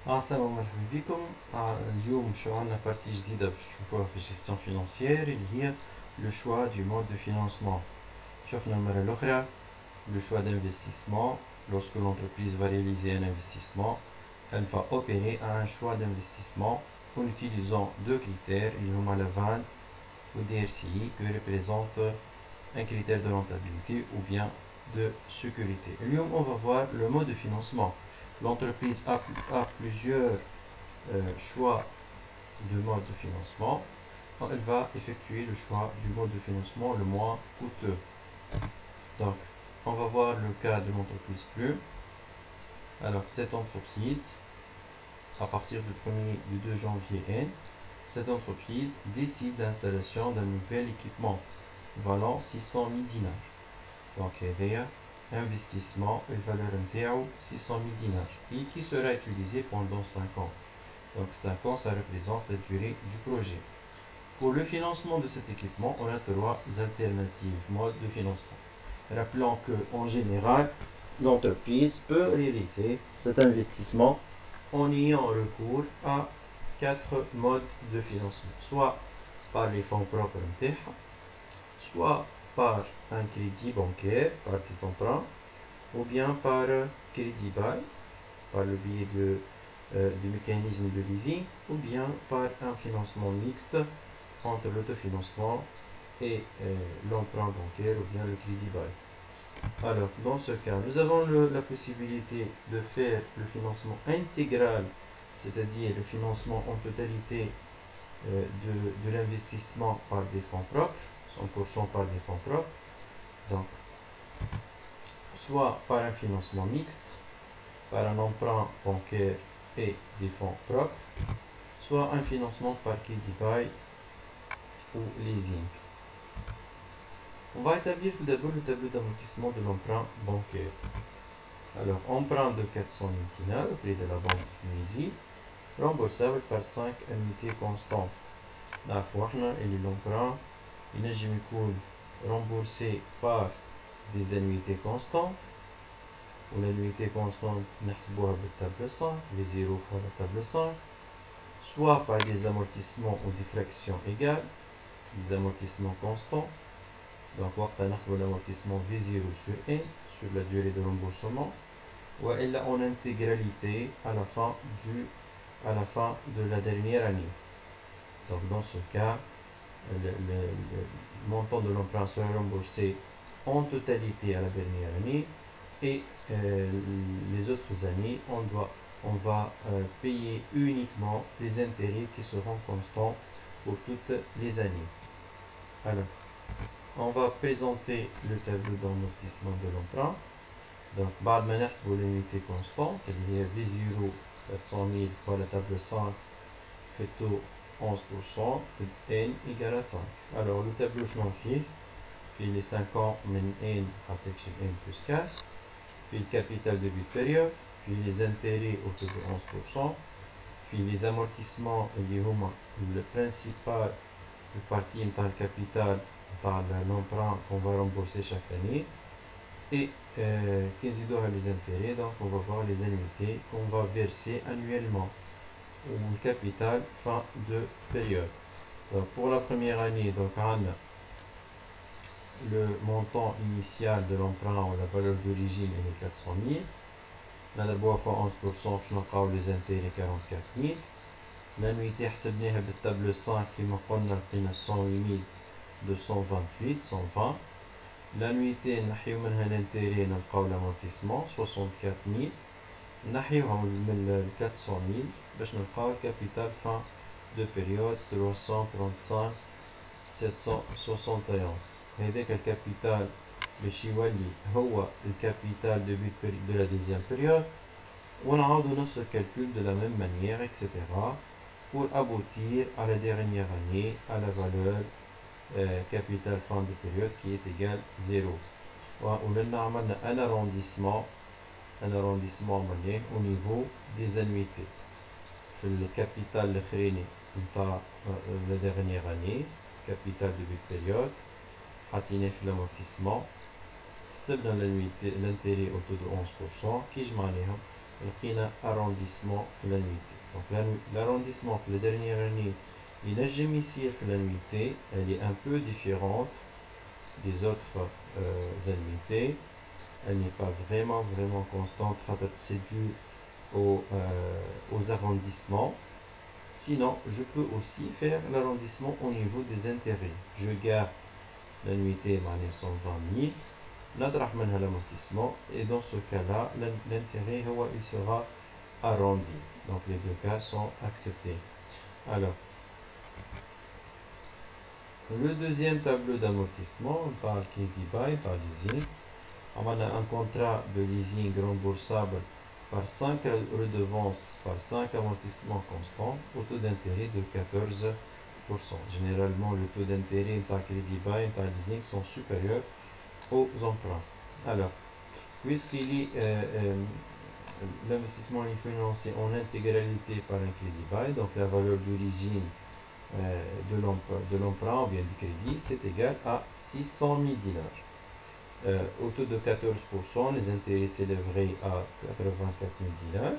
السلام مرحبا بكم. اليوم شو عندنا بارتي جديدة باش تشوفوها في الجيستيون فينانسيير اللي هي لو شوا دو مود دو فينانسمون. شفنا المرة الأخرى le choix d'investissement. Lorsque l'entreprise va réaliser un investissement, elle va opérer un choix d'investissement en utilisant deux critères, la VAN ou DRCI, qui représente un critère de rentabilité ou bien de sécurité. Et on va voir le mode de financement. L'entreprise a plusieurs choix de mode de financement. Elle va effectuer le choix du mode de financement le moins coûteux. Donc, on va voir le cas de l'entreprise Plume. Alors, cette entreprise, à partir du 2 janvier N, cette entreprise décide d'installation d'un nouvel équipement valant 600 000 dinars. Donc, il y a investissement et valeur interne 600 000 dinars et qui sera utilisé pendant 5 ans. Donc 5 ans, ça représente la durée du projet. Pour le financement de cet équipement, on a trois alternatives, modes de financement. Rappelons qu'en général, l'entreprise peut réaliser cet investissement en ayant recours à 4 modes de financement, soit par les fonds propres, soit par un crédit bancaire, par des emprunts, ou bien par crédit bail, par le biais du mécanisme de leasing, ou bien par un financement mixte entre l'autofinancement et l'emprunt bancaire ou bien le crédit bail. Alors, dans ce cas, nous avons la possibilité de faire le financement intégral, c'est-à-dire le financement en totalité de l'investissement par des fonds propres, 100% par des fonds propres, donc soit par un financement mixte, par un emprunt bancaire et des fonds propres, soit un financement par crédit bail ou leasing. On va établir tout d'abord le tableau d'amortissement de l'emprunt bancaire. Alors, emprunt de 400 000 dinars au prix de la Banque de Tunisie, remboursable par 5 annuités constantes. Et l'emprunt, il est remboursé par des annuités constantes. Ou l'annuité constante, نحسبوها بالtable 5, V0 fois la table 5, soit par des amortissements ou des fractions égales, des amortissements constants. Donc, on a l'amortissement V0 sur N, sur la durée de remboursement, ou en intégralité à la fin de la dernière année. Donc, dans ce cas, le montant de l'emprunt sera remboursé en totalité à la dernière année et les autres années, on va payer uniquement les intérêts qui seront constants pour toutes les années. Alors, on va présenter le tableau d'amortissement de l'emprunt. Donc, بعد ما نحسبوا l'unité constante, اللي هي V0 400 000 fois la table 5 fait taux 11%, fait N égale à 5. Alors, le tableau شنو فيه les 5 ans من N à N plus 4, puis le capital de but période, puis les intérêts au taux de 11%, puis les amortissements, le principal, le parti dans le capital, dans l'emprunt qu'on va rembourser chaque année, et les intérêts, donc on va voir les annuités qu'on va verser annuellement, ou le capital fin de période. Donc pour la première année, donc on a le montant initial de l'emprunt ou la valeur d'origine est 400 000. On a d'abord fois 11%, on a les intérêts 44 000. L'annuité حسبناها بالtable 5 كما قلنا لقينا 108 228 120. L'annuité نحيو منها l'intérêt نلقاو l'amortissement 64 000. نحيوهم من 400 000 باش نلقاو الكابيتال fin de période 335 771. هذاك الكابيتال باش يولي هو الكابيتال de but de la deuxième période. ونعاودو نفس الكالكول de la même manière, etc. pour aboutir à la dernière année à la valeur capital fin de période qui est égale 0. On a un arrondissement au niveau des annuités. Le capital de la dernière année, capital de but période, l'amortissement, l'intérêt au taux de 11%, qui je لقينا arrondissement في l'annuité. Donc l'arrondissement في la dernière année ينجم يصير في l'annuité, elle est un peu différente des autres annuités. Elle n'est pas vraiment constante, c'est dû aux arrondissements. Sinon, je peux aussi faire l'arrondissement au niveau des intérêts. Je garde l'annuité 120 000, نطرح منها l'amortissement, et dans ce cas-là, l'intérêt il sera arrondi. Donc les deux cas sont acceptés. Alors, le deuxième tableau d'amortissement, on parle crédit bail, par leasing. On a un contrat de leasing remboursable par 5 redevances, par 5 amortissements constants, au taux d'intérêt de 14%. Généralement, le taux d'intérêt par crédit bail et par leasing sont supérieurs aux emprunts. Alors, puisqu'il est l'investissement est financé en intégralité par un crédit bail, donc la valeur d'origine de l'emprunt ou bien du crédit, c'est égal à 600 000 dinars. Au taux de 14%, les intérêts s'élèveraient à 84 000 dinars.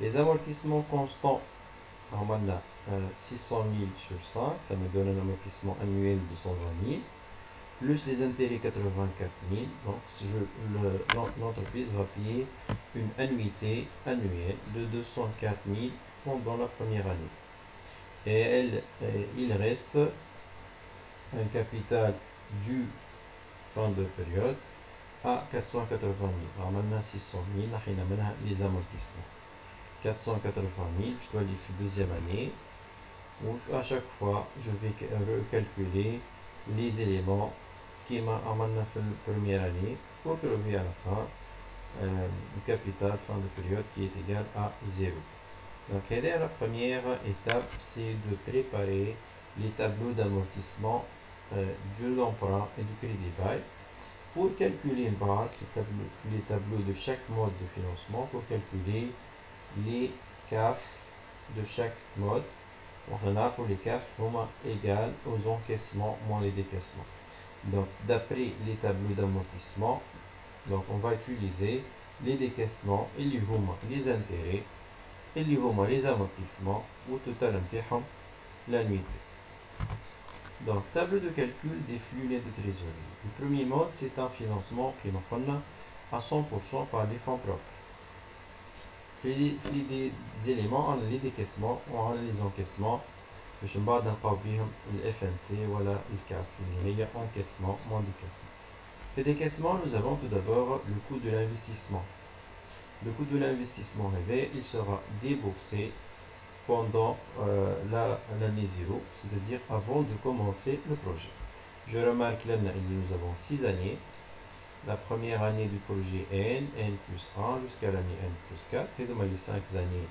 Les amortissements constants, on a 600 000 sur 5, ça me donne un amortissement annuel de 120 000, plus les intérêts 84 000. Donc l'entreprise va payer une annuité annuelle de 204 000 pendant la première année. Et il reste un capital dû fin de période à 480 000. Alors maintenant 600 000, les amortissements. 480 000, je dois les faire deuxième année. Donc à chaque fois, je vais recalculer les éléments qui m'a fait la première année pour trouver à la fin le capital fin de période qui est égal à 0. Donc la première étape, c'est de préparer les tableaux d'amortissement de l'emprunt et du crédit bail pour calculer les tableaux de chaque mode de financement, pour calculer les CAF de chaque mode. On a les CAF sont égales aux encaissements moins les décaissements. Donc d'après les tableaux d'amortissement, donc on va utiliser les décaissements et les intérêts et les amortissements au total l'annuité. Donc tableau de calcul des flux nets de trésorerie. Le premier mode, c'est un financement qui nous prend à 100% par les fonds propres. في des éléments on a les décaissements, on a les encaissements. باش من بعد نلقاو بهم الاف ان تي ولا الكاف اللي هي encaissement moins décaissement. Les décaissements, nous avons tout d'abord le coût de l'investissement. Le coût de l'investissement il sera déboursé pendant l'année 0, c'est-à-dire avant de commencer le projet. Je remarque là nous avons 6 années. La première année du projet N plus 1 jusqu'à l'année N plus 4, et donc les 5 années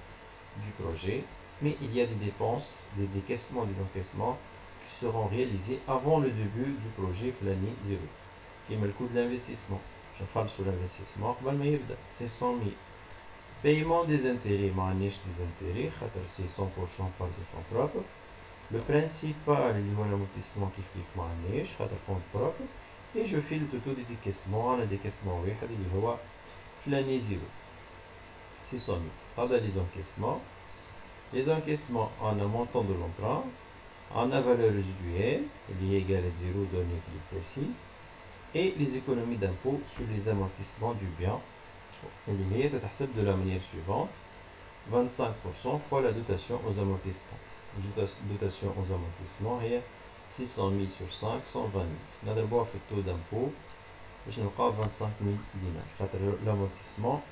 du projet. Mais il y a des dépenses, des décaissements, des encaissements qui seront réalisés avant le début du projet l'année 0. Qui est le coût de l'investissement. Je parle sur l'investissement, c'est 100 000. Paiement des intérêts, des intérêts, c'est 100% par des fonds propres. Le principal, l'amortissement qui est fonds propres. Et je fais le total des décaissements, un décaissement l'année 0. 600 000. Les encaissements. Les encaissements en un montant de l'emprunt, en un valeur résiduelle, il est égal à 0 donné l'exercice, et les économies d'impôt sur les amortissements du bien. Il est de la manière suivante: 25% fois la dotation aux amortissements. La dotation aux amortissements est 600 000 sur 5, 120 000. On a d'abord fait le taux d'impôt, je n'ai pas 25 000 dinars. L'amortissement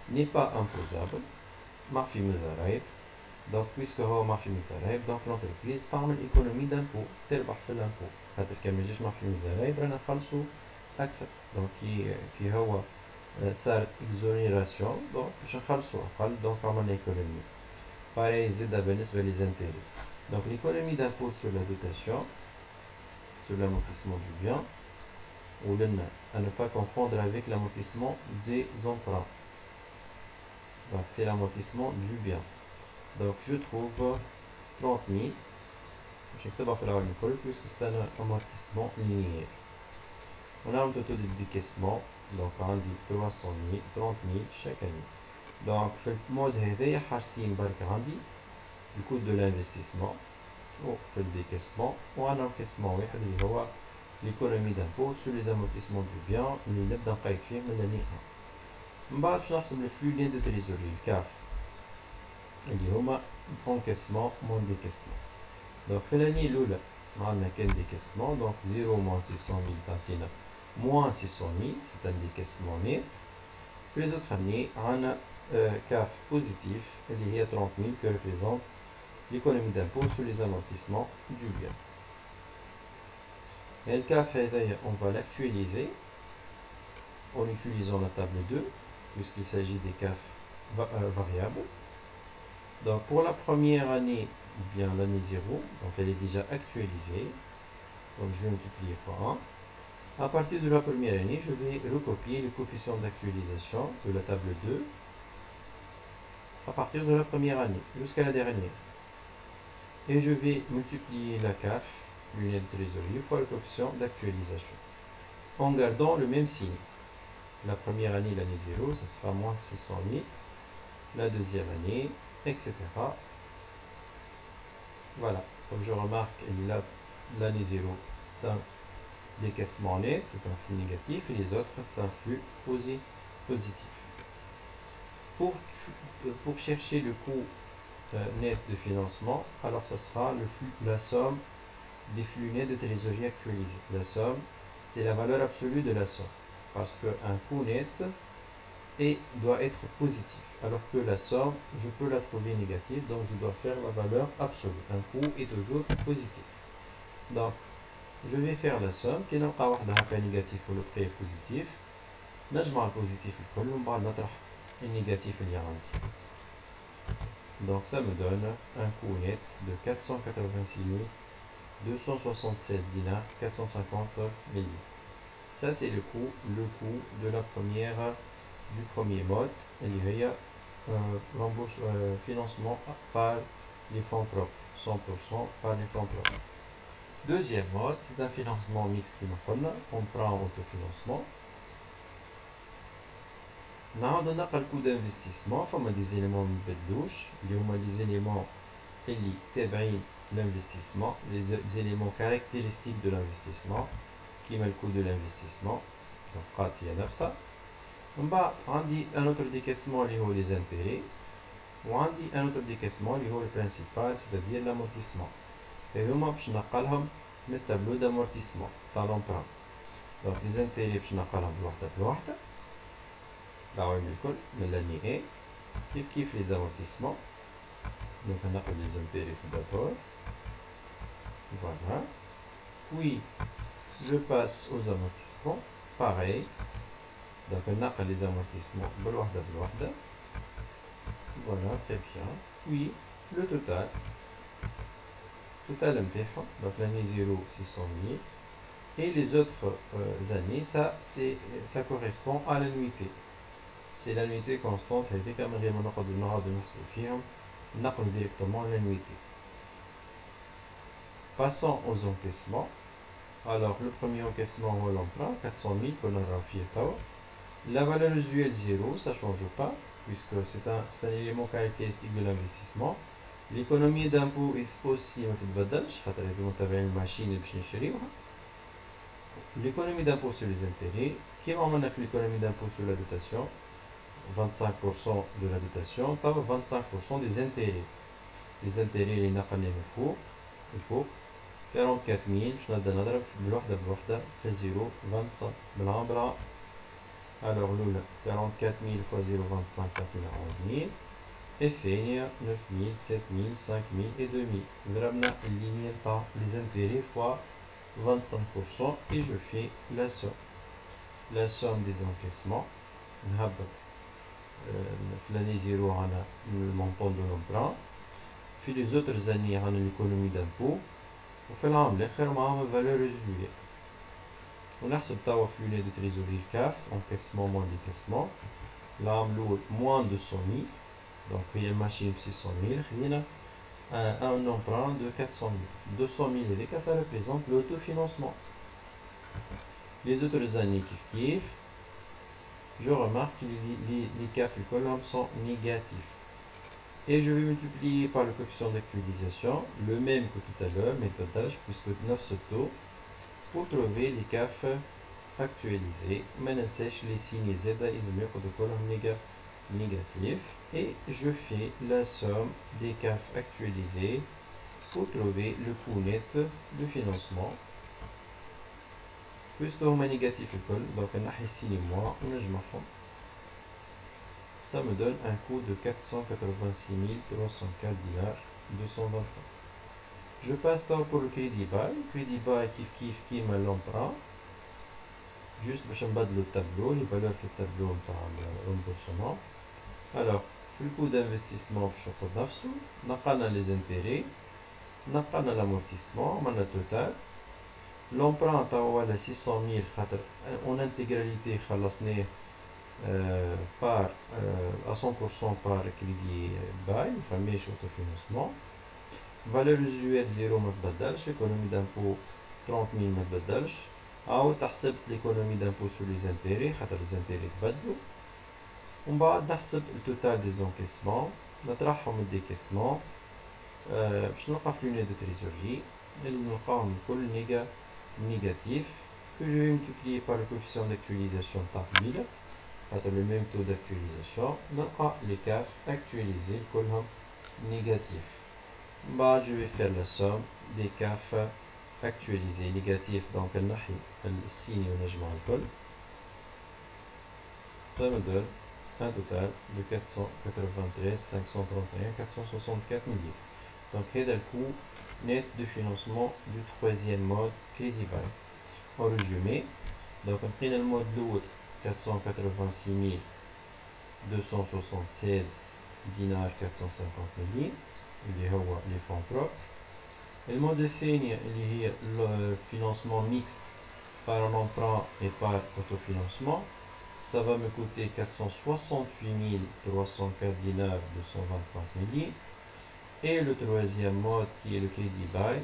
n'est pas imposable. Donc, puisque donc l'entreprise تعمل économie d'impôt, تربح في l'impôt. خاطر كان ما يجيش معفي من الضرايب رانا نخلصوا أكثر. دونك كي هو صارت exonération دونك باش نخلصوا أقل دونك عملنا économie. Pareil زيادة بالنسبة les intérêts. Donc l'économie d'impôt sur la dotation, sur l'amortissement du bien, ou à ne pas confondre avec l'amortissement des emprunts. Donc c'est l'amortissement du bien. Donc je trouve 30 000. Je vais faire la colle puisque c'est un amortissement linéaire. On a un total de décaissement, donc on dit 300 000, 30 000 chaque année. Donc في المود هذايا حاجتين برك عندي الكود دو لانفستيسمون وفي الديكاسمون وعندنا انكاسمون واحد اللي هو ليكونومي دامبو سو لي زامورتيسمون دو بيان اللي نبدا نقيد فيه من لاني 1. من بعد باش نحسب الفلو لين دو تريزوري الكاف اللي هما انكاسمون مون ديكاسمون. دونك في لاني الاولى عندنا كان ديكاسمون دونك 0 موان 600 000 تعطينا موان 600 000 سي ان ديكاسمون نيت. في لي زوطخ اني عندنا CAF positif, il y a 30 000 que représente l'économie d'impôt sur les amortissements du bien. Et le CAF, on va l'actualiser en utilisant la table 2, puisqu'il s'agit des CAF variables. Donc pour la première année, ou bien l'année 0, donc elle est déjà actualisée. Donc je vais multiplier par 1. À partir de la première année, je vais recopier le coefficient d'actualisation de la table 2 à partir de la première année jusqu'à la dernière. Et je vais multiplier la CAF, l'unité de trésorerie, fois le coefficient d'actualisation. En gardant le même signe. La première année, l'année 0, ça sera moins 600 000. La deuxième année, etc. Voilà. Comme je remarque, l'année 0, c'est un décaissement net, c'est un flux négatif, et les autres, c'est un flux positif. Pour chercher le coût net de financement, alors ça sera la somme des flux nets de trésorerie actualisés. La somme, c'est la valeur absolue de la somme, parce qu'un coût net doit être positif, alors que la somme, je peux la trouver négative, donc je dois faire la valeur absolue. Un coût est toujours positif. Donc, je vais faire la somme, qui n'a pas négatif ou le prix est positif. نجمع البوزيتيف الكل ومن بعد نطرح النيجاتيف اللي عندي. Donc ça me donne un coût net de 486 276 dinars, 450 millions. Ça c'est le coût de la du premier mode, il y a financement par les fonds propres, 100% par les fonds propres. Deuxième mode, c'est un financement mixte qui on prend autofinancement. نعاود نلقى الكود انفستيسمون فما دي زيليمون مبدلوش اللي هما لي زيليمون اللي تابعين لانفستيسمون لي زيليمون كاركتيرستيك دو لانفستيسمون كيما الكود دو لانفستيسمون دونك بقات هي نفسها. من بعد عندي ان اوتر ديكاسمون اللي هو لي زانتيري وعندي ان اوتر ديكاسمون اللي هو البرينسيبال سيتادير لامورتيسمون. هذوما باش نقلهم من التابلو دامورتيسمون تاع لومبران. دونك لي زانتيري باش نقلهم بوحده العوامل الكل من l'année A كيف les amortissements. Donc on a les intérêts tout d'abord. Voilà. Puis je passe aux amortissements. Pareil. Donc on a les amortissements بالوحدة. Voilà, très bien. Puis le total. Total متاعهم. Donc l'année 0, 600 000. Et les autres années, ça correspond à l'annuité. C'est l'annuité constante avec un directement l'annuité. Passons aux encaissements. Alors le premier encaissement ou l'emprunt 400 000 qu'on a raffié. La valeur usuelle 0, ça ne change pas puisque c'est un élément caractéristique de l'investissement. L'économie d'impôt est aussi l'économie d'impôt sur les intérêts. Qui va en faire l'économie d'impôt sur la dotation? 25% de la dotation, 25% des intérêts. Les intérêts, les naqalem il faut 44 000, je n'ai نضرب بالوحدة في 0 25 بالعبرة. Alors l'oula 44 000 fois 0,25 تعطينا 11 000. الثانية 9 000 7 000 5 000 et 2 000. ضربنا اللينية تاع les intérêts fois 25% et je fais la somme. La somme des encaissements. نهبط في l'année 0 على le montant de l'emprunt. في les autres années على l'économie d'impôt. وفي العام الآخر معاهم valeur résiduelle. ونحسب توا في l'unité de trésorerie CAF encaissement moins décaissement. العام الأول moins 200 000. Donc هي الماشين ب 600 000 خدينا un emprunt de 400 000. 200 000 هذيك ça représente l'autofinancement. Les autres années كيف je remarque que les CAF et colonnes sont négatifs. Et je vais multiplier par le coefficient d'actualisation, le même que tout à l'heure, méthode puisque 9 sauto, pour trouver les CAF actualisés. Maintenant, sèche les signes Z de colonne négatif. Et je fais la somme des CAF actualisés pour trouver le coût net de financement. Puisque on est négatif, donc on a ici les mois, ça me donne un coût de 486 304 dinars 225. Je passe donc pour le crédit bail. Crédit bail qui me l'emprunt. Juste pour changer le tableau, les valeurs في التابلو نتاع remboursement. Alors, في le coût d'investissement بشكل نفسه نقلنا les intérêts, نقلنا l'amortissement, عملنا total. L'emprunt تاعو على 600 000 خاطر en intégralité خلصناه par à 100% par crédit bail, فماش autofinancement. Valeur usuelle 0 ما تبدلش, l'économie d'impôt 30 000 ما تبدلش. عاود حسبت l'économie d'impôt sur les intérêts خاطر les intérêts تبدلوا. ومن بعد نحسب التوتال des encaissements, نطرحهم الديكيسمون باش نلقى في l'unité de trésorerie اللي نلقاهم الكل négatif que je vais multiplier par le coefficient d'actualisation تاع قبيله خاطر le même taux d'actualisation. نلقى les CAF actualisés كلهم négatif. بعد je vais faire la somme des CAF actualisé négatif donc النحي السيني ونجمع الكل. Ça me donne un total de 493 531 464 milliers. Donc c'est le coût net de financement du troisième mode crédit bail. En résumé, donc on prend le mode lourd 486 276 dinars 450 milliers اللي هو les fonds propres. Le mode الثاني اللي هي le financement mixte par un emprunt et par autofinancement, ça va me coûter 468 304 dinars 225 milliers. Et le troisième mode qui est le crédit bail,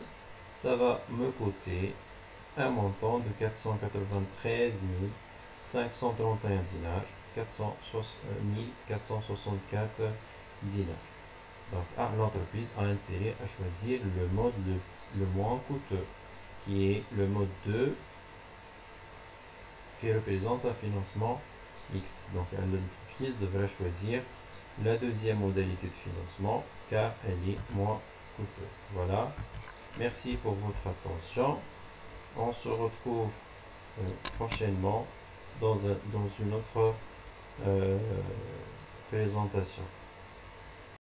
ça va me coûter un montant de 493 531 dinars 464 dinars. Donc, l'entreprise a intérêt à choisir le mode le moins coûteux, qui est le mode 2, qui représente un financement mixte. Donc, l'entreprise devrait choisir la deuxième modalité de financement, car elle est moins coûteuse. Voilà. Merci pour votre attention. On se retrouve prochainement dans une autre présentation.